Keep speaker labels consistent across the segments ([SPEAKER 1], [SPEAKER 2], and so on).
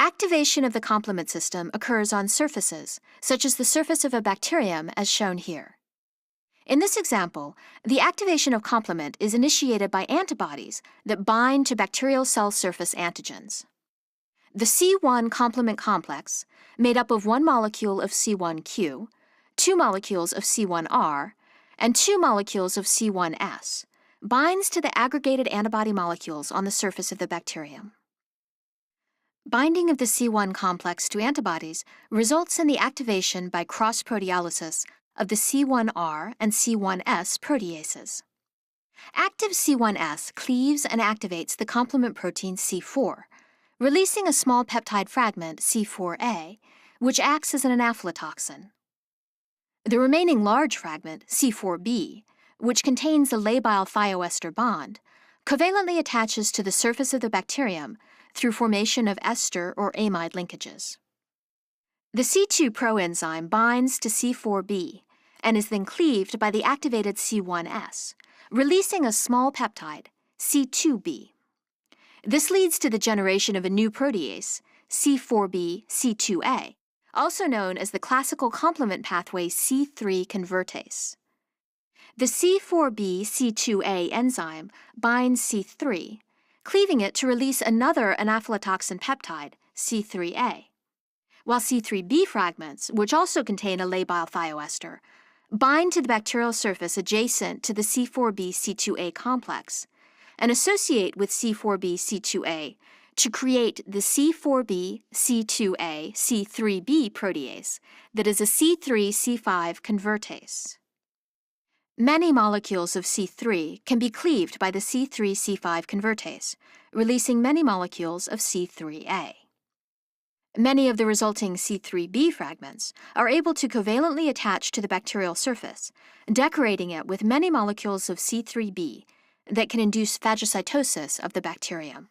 [SPEAKER 1] Activation of the complement system occurs on surfaces, such as the surface of a bacterium as shown here. In this example, the activation of complement is initiated by antibodies that bind to bacterial cell surface antigens. The C1 complement complex, made up of one molecule of C1q, two molecules of C1r, and two molecules of C1s, binds to the aggregated antibody molecules on the surface of the bacterium. Binding of the C1 complex to antibodies results in the activation by cross-proteolysis of the C1r and C1s proteases. Active C1s cleaves and activates the complement protein C4, releasing a small peptide fragment, C4a, which acts as an aflatoxin. The remaining large fragment, C4b, which contains the labile thioester bond, covalently attaches to the surface of the bacterium through formation of ester or amide linkages. The C2 proenzyme binds to C4b and is then cleaved by the activated C1s, releasing a small peptide, C2b. This leads to the generation of a new protease, C4b-C2a, also known as the classical complement pathway C3 convertase. The C4b-C2a enzyme binds C3, cleaving it to release another anaphylotoxin peptide, C3a, while C3b fragments, which also contain a labile thioester, bind to the bacterial surface adjacent to the C4b-C2a complex and associate with C4b-C2a to create the C4b-C2a-C3b protease that is a C3-C5 convertase. Many molecules of C3 can be cleaved by the C3-C5 convertase, releasing many molecules of C3a. Many of the resulting C3b fragments are able to covalently attach to the bacterial surface, decorating it with many molecules of C3b that can induce phagocytosis of the bacterium.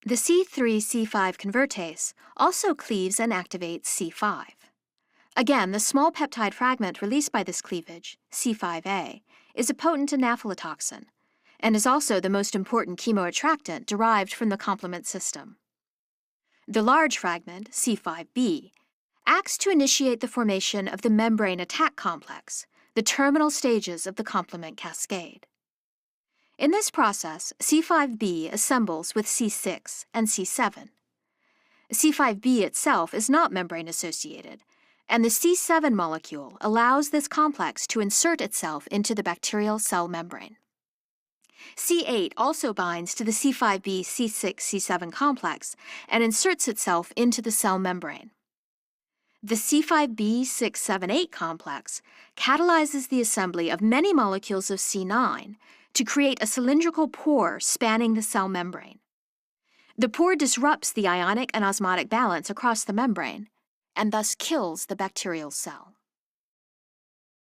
[SPEAKER 1] The C3-C5 convertase also cleaves and activates C5. Again, the small peptide fragment released by this cleavage, C5a, is a potent anaphylotoxin and is also the most important chemoattractant derived from the complement system. The large fragment, C5b, acts to initiate the formation of the membrane attack complex, the terminal stages of the complement cascade. In this process, C5b assembles with C6 and C7. C5b itself is not membrane-associated, and the C7 molecule allows this complex to insert itself into the bacterial cell membrane. C8 also binds to the C5b C6 C7 complex and inserts itself into the cell membrane. The C5b 678 complex catalyzes the assembly of many molecules of C9 to create a cylindrical pore spanning the cell membrane. The pore disrupts the ionic and osmotic balance across the membrane and thus kills the bacterial cell.